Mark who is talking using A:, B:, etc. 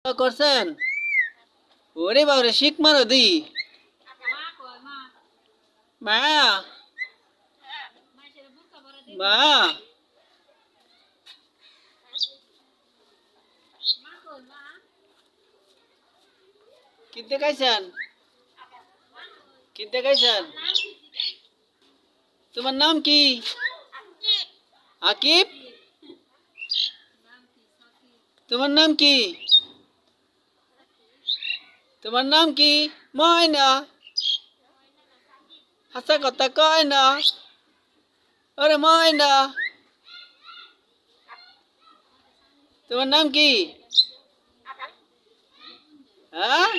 A: করছেন? ওরে বাবারে শিখ মারো দি মা মা কিনতে গাইছেন? কিনতে গাইছেন? তোমার নাম কি? আকিব? তোমার নাম কি? তোমার নাম কি? ময়না। হাসা কথা কয় না। ওরে ময়না, তোমার নাম কি? হ্যাঁ?